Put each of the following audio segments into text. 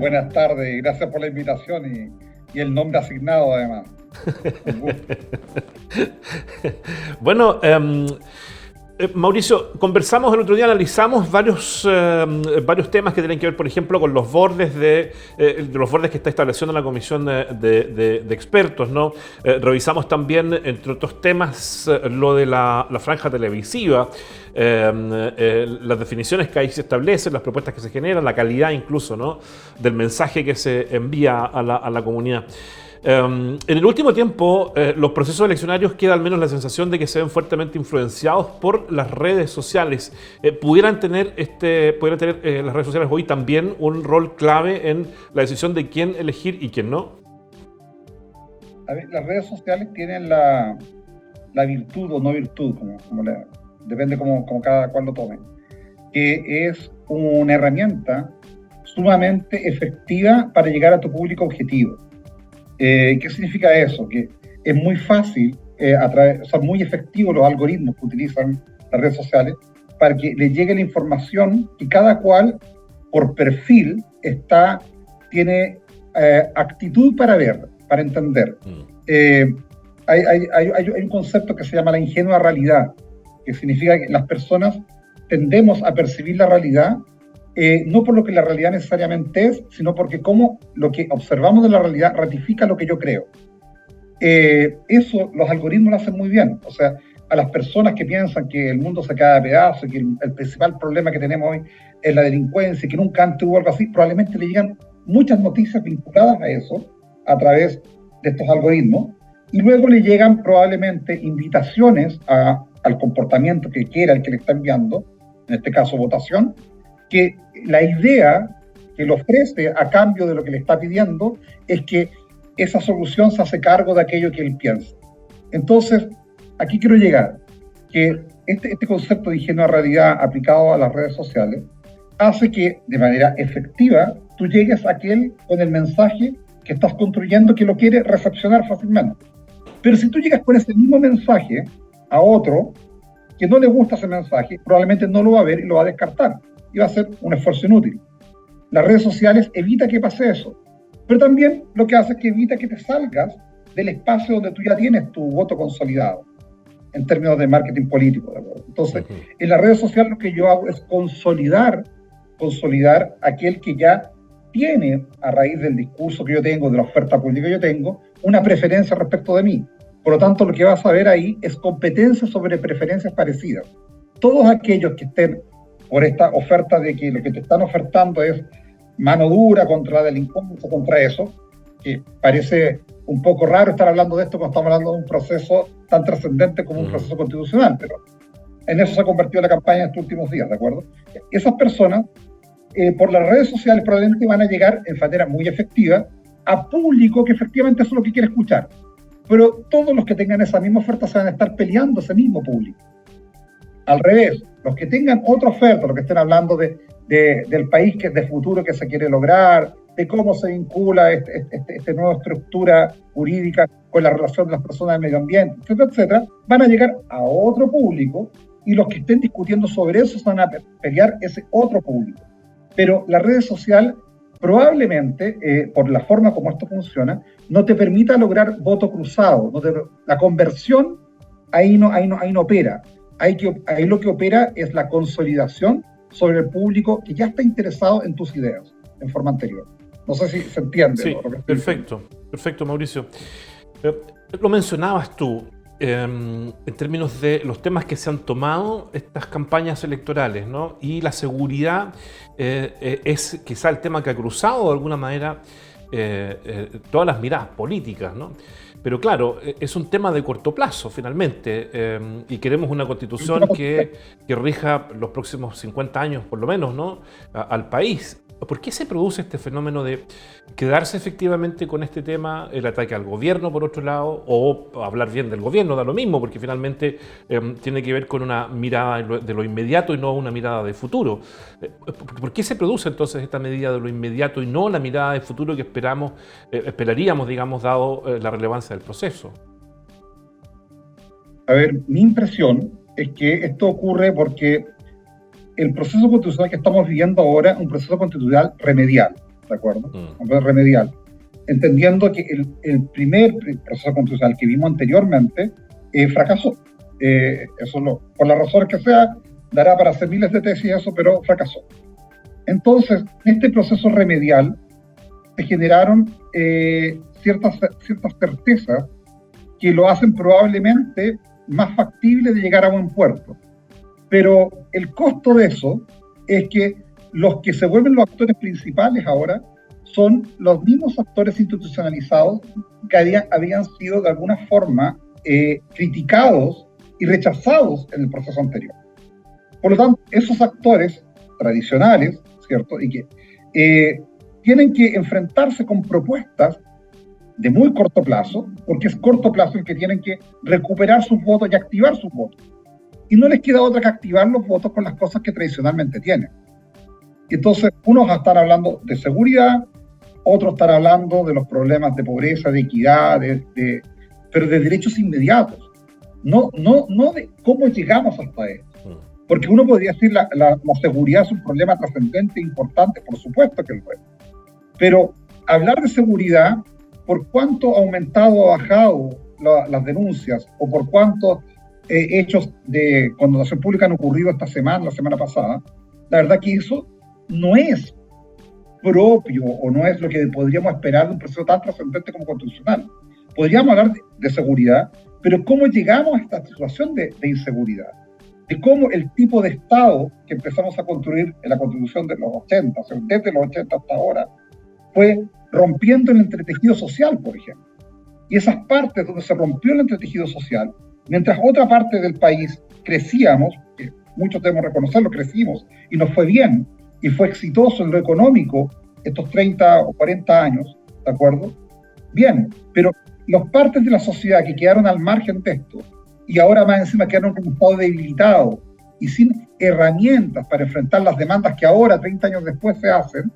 Buenas tardes, gracias por la invitación y el nombre asignado además. Un gusto. Bueno, Mauricio, conversamos el otro día, analizamos varios temas que tienen que ver, por ejemplo, con los bordes de los bordes que está estableciendo la comisión de expertos, ¿no? Revisamos también, entre otros temas, lo de la franja televisiva, las definiciones que ahí se establecen, las propuestas que se generan, la calidad incluso, ¿no?, del mensaje que se envía a la comunidad. En el último tiempo, los procesos eleccionarios queda al menos la sensación de que se ven fuertemente influenciados por las redes sociales. ¿Pudieran tener las redes sociales hoy también un rol clave en la decisión de quién elegir y quién no? A ver, las redes sociales tienen la virtud o no virtud, depende como cada cual lo tome, que es una herramienta sumamente efectiva para llegar a tu público objetivo. ¿Qué significa eso? Que es muy fácil, son muy efectivos los algoritmos que utilizan las redes sociales para que le llegue la información que cada cual, por perfil, tiene actitud para ver, para entender. Hay un concepto que se llama la ingenua realidad, que significa que las personas tendemos a percibir la realidad no por lo que la realidad necesariamente es, sino porque cómo lo que observamos de la realidad ratifica lo que yo creo. Eso los algoritmos lo hacen muy bien. O sea, a las personas que piensan que el mundo se cae a pedazos, que el principal problema que tenemos hoy es la delincuencia, que nunca antes hubo algo así, probablemente le llegan muchas noticias vinculadas a eso a través de estos algoritmos, y luego le llegan probablemente invitaciones al comportamiento que quiera el que le está enviando, en este caso votación, que la idea que le ofrece a cambio de lo que le está pidiendo es que esa solución se hace cargo de aquello que él piensa. Entonces, aquí quiero llegar, que este concepto de ingenua realidad aplicado a las redes sociales hace que de manera efectiva tú llegues a aquel con el mensaje que estás construyendo que lo quiere recepcionar fácilmente. Pero si tú llegas con ese mismo mensaje a otro que no le gusta ese mensaje, probablemente no lo va a ver y lo va a descartar. Y va a ser un esfuerzo inútil. Las redes sociales evita que pase eso, pero también lo que hace es que evita que te salgas del espacio donde tú ya tienes tu voto consolidado, en términos de marketing político, ¿de acuerdo? Entonces, en las redes sociales lo que yo hago es consolidar aquel que ya tiene, a raíz del discurso que yo tengo, de la oferta política que yo tengo, una preferencia respecto de mí. Por lo tanto, lo que vas a ver ahí es competencia sobre preferencias parecidas. Todos aquellos que estén por esta oferta de que lo que te están ofertando es mano dura contra la delincuencia, contra eso, que parece un poco raro estar hablando de esto cuando estamos hablando de un proceso tan trascendente como un proceso constitucional, pero en eso se ha convertido la campaña en estos últimos días, ¿de acuerdo? Esas personas, por las redes sociales probablemente van a llegar en manera muy efectiva a público que efectivamente eso es lo que quiere escuchar, pero todos los que tengan esa misma oferta se van a estar peleando ese mismo público. Al revés, los que tengan otra oferta, los que estén hablando del país de futuro que se quiere lograr, de cómo se vincula esta nueva estructura jurídica con la relación de las personas del medio ambiente, etcétera, etcétera, van a llegar a otro público y los que estén discutiendo sobre eso van a pelear ese otro público. Pero la red social probablemente, por la forma como esto funciona, no te permita lograr voto cruzado. La conversión ahí no opera. Ahí lo que opera es la consolidación sobre el público que ya está interesado en tus ideas en forma anterior. No sé si se entiende. Sí, lo que perfecto, Mauricio. Lo mencionabas tú en términos de los temas que se han tomado estas campañas electorales, ¿no? Y la seguridad es quizá el tema que ha cruzado de alguna manera todas las miradas políticas, ¿no? Pero claro, es un tema de corto plazo finalmente y queremos una constitución que rija los próximos 50 años por lo menos, ¿no?, al país. ¿Por qué se produce este fenómeno de quedarse efectivamente con este tema, el ataque al gobierno por otro lado, o hablar bien del gobierno, da lo mismo, porque finalmente tiene que ver con una mirada de lo inmediato y no una mirada de futuro? ¿Por qué se produce entonces esta medida de lo inmediato y no la mirada de futuro que esperaríamos, digamos, dado la relevancia del proceso? A ver, mi impresión es que esto ocurre porque el proceso constitucional que estamos viviendo ahora es un proceso constitucional remedial. ¿de acuerdo? Un proceso remedial, entendiendo que el primer proceso constitucional que vimos anteriormente fracasó. Por las razones que sea, dará para hacer miles de tesis eso, pero fracasó. Entonces, en este proceso remedial se generaron ciertas certezas que lo hacen probablemente más factible de llegar a buen puerto. Pero el costo de eso es que los que se vuelven los actores principales ahora son los mismos actores institucionalizados que habían sido de alguna forma criticados y rechazados en el proceso anterior. Por lo tanto, esos actores tradicionales, ¿cierto? Y que tienen que enfrentarse con propuestas de muy corto plazo, porque es corto plazo el que tienen que recuperar sus votos y activar sus votos. Y no les queda otra que activar los votos con las cosas que tradicionalmente tienen. Entonces, unos están hablando de seguridad, otros están hablando de los problemas de pobreza, de equidad, pero de derechos inmediatos. No de cómo llegamos hasta esto. Porque uno podría decir la seguridad es un problema trascendente e importante, por supuesto que lo es. Pero hablar de seguridad, por cuánto ha aumentado o bajado las denuncias, o por cuántos hechos de condenación pública han ocurrido esta semana, la semana pasada, la verdad que eso no es propio o no es lo que podríamos esperar de un proceso tan trascendente como constitucional. Podríamos hablar de seguridad, pero ¿cómo llegamos a esta situación de inseguridad? De cómo el tipo de Estado que empezamos a construir en la Constitución de los 80, o sea, desde los 80 hasta ahora, fue rompiendo el entretejido social, por ejemplo. Y esas partes donde se rompió el entretejido social, mientras otra parte del país crecíamos, que muchos debemos reconocerlo, crecimos, y nos fue bien, y fue exitoso en lo económico estos 30 o 40 años, ¿de acuerdo? Bien, pero las partes de la sociedad que quedaron al margen de esto, y ahora más encima quedaron como un Estado debilitado, y sin herramientas para enfrentar las demandas que ahora, 30 años después, se hacen,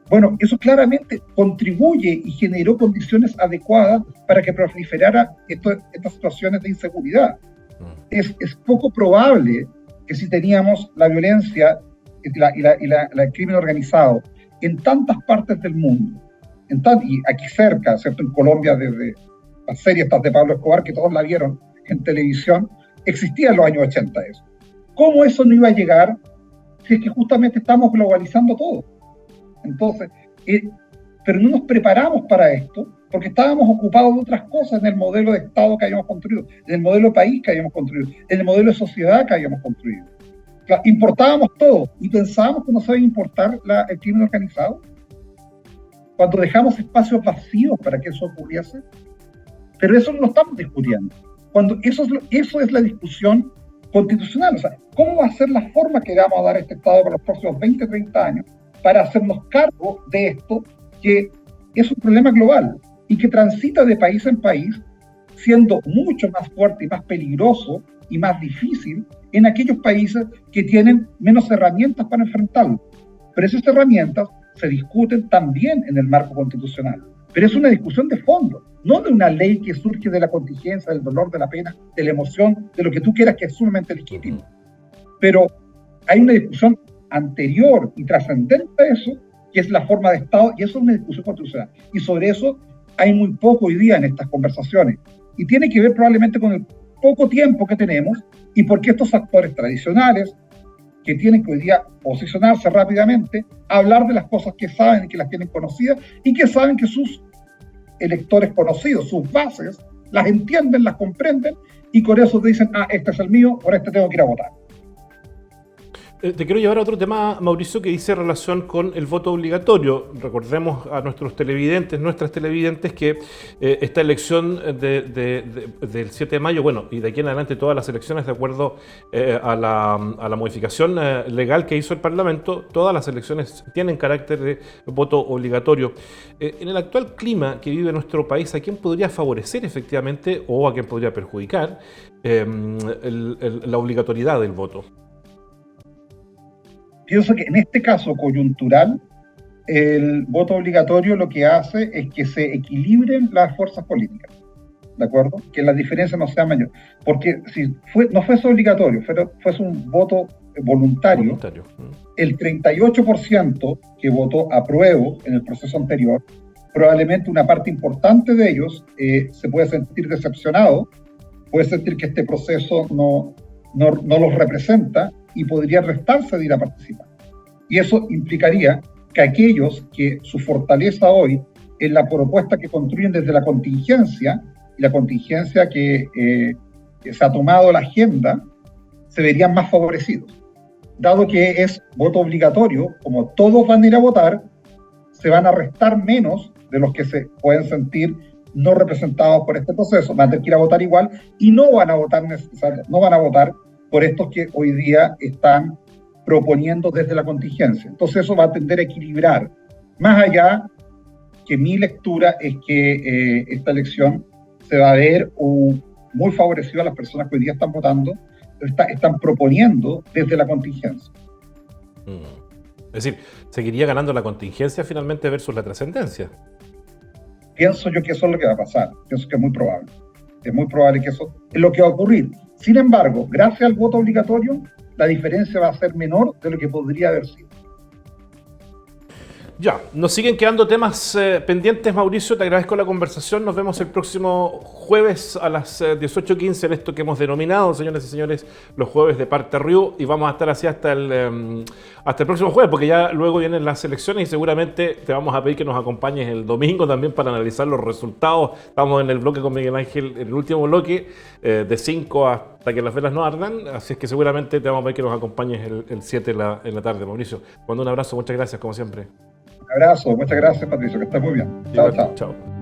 bueno, eso claramente contribuye y generó condiciones adecuadas para que proliferara estas situaciones de inseguridad. Es poco probable que si teníamos la violencia y el crimen organizado en tantas partes del mundo, y aquí cerca, ¿cierto? En Colombia, desde la serie estas de Pablo Escobar, que todos la vieron en televisión, existía en los años 80 eso. ¿Cómo eso no iba a llegar si es que justamente estamos globalizando todo? Entonces, pero no nos preparamos para esto porque estábamos ocupados de otras cosas en el modelo de Estado que habíamos construido, en el modelo de país que habíamos construido, en el modelo de sociedad que habíamos construido. Claro, importábamos todo y pensábamos que no se iba a importar el crimen organizado. Cuando dejamos espacios vacíos para que eso ocurriese, pero eso no lo estamos discutiendo. Cuando eso es la discusión constitucional, o sea, ¿cómo va a ser la forma que vamos a dar a este Estado por los próximos 20, 30 años para hacernos cargo de esto, que es un problema global y que transita de país en país, siendo mucho más fuerte y más peligroso y más difícil en aquellos países que tienen menos herramientas para enfrentarlo? Pero esas herramientas se discuten también en el marco constitucional. Pero es una discusión de fondo, no de una ley que surge de la contingencia, del dolor, de la pena, de la emoción, de lo que tú quieras, que es sumamente legítimo. Pero hay una discusión anterior y trascendente a eso, que es la forma de Estado, y eso es una discusión constitucional. Y sobre eso hay muy poco hoy día en estas conversaciones. Y tiene que ver probablemente con el poco tiempo que tenemos y porque estos actores tradicionales, que tienen que hoy día posicionarse rápidamente, hablar de las cosas que saben y que las tienen conocidas y que saben que sus electores conocidos, sus bases, las entienden, las comprenden y con eso te dicen, este es el mío, por este tengo que ir a votar. Te quiero llevar a otro tema, Mauricio, que dice relación con el voto obligatorio. Recordemos a nuestros televidentes, nuestras televidentes, que esta elección del 7 de mayo, bueno, y de aquí en adelante todas las elecciones, de acuerdo a la modificación legal que hizo el Parlamento, todas las elecciones tienen carácter de voto obligatorio. En el actual clima que vive nuestro país, ¿a quién podría favorecer efectivamente o a quién podría perjudicar la obligatoriedad del voto? Pienso que en este caso coyuntural, el voto obligatorio lo que hace es que se equilibren las fuerzas políticas, ¿de acuerdo? Que la diferencia no sea mayor. Porque si no fuese obligatorio, fuese un voto voluntario. el 38% que votó apruebo en el proceso anterior, probablemente una parte importante de ellos se puede sentir decepcionado, puede sentir que este proceso no los representa y podría restarse de ir a participar. Y eso implicaría que aquellos que su fortaleza hoy es la propuesta que construyen desde la contingencia, y la contingencia que se ha tomado la agenda, se verían más favorecidos. Dado que es voto obligatorio, como todos van a ir a votar, se van a restar menos de los que se pueden sentir no representados por este proceso, van a tener que ir a votar igual y no van a votar por estos que hoy día están proponiendo desde la contingencia. Entonces eso va a tender a equilibrar. Más allá que mi lectura es que esta elección se va a ver muy favorecida a las personas que hoy día están votando, están proponiendo desde la contingencia. Es decir, seguiría ganando la contingencia finalmente versus la trascendencia. Pienso yo que eso es lo que va a pasar. Pienso que es muy probable. Es muy probable que eso es lo que va a ocurrir. Sin embargo, gracias al voto obligatorio, la diferencia va a ser menor de lo que podría haber sido. Ya, nos siguen quedando temas pendientes, Mauricio. Te agradezco la conversación. Nos vemos el próximo jueves a las 18:15 en esto que hemos denominado, señores y señores, los jueves de Parte Riu. Y vamos a estar así hasta el próximo jueves, porque ya luego vienen las elecciones y seguramente te vamos a pedir que nos acompañes el domingo también para analizar los resultados. Estamos en el bloque con Miguel Ángel, en el último bloque, de 5 hasta que las velas no ardan. Así es que seguramente te vamos a pedir que nos acompañes el 7 en la tarde, Mauricio. Te mando un abrazo, muchas gracias, como siempre. Un abrazo, muchas gracias, Patricio, que estés muy bien. Chao, chao. Chao.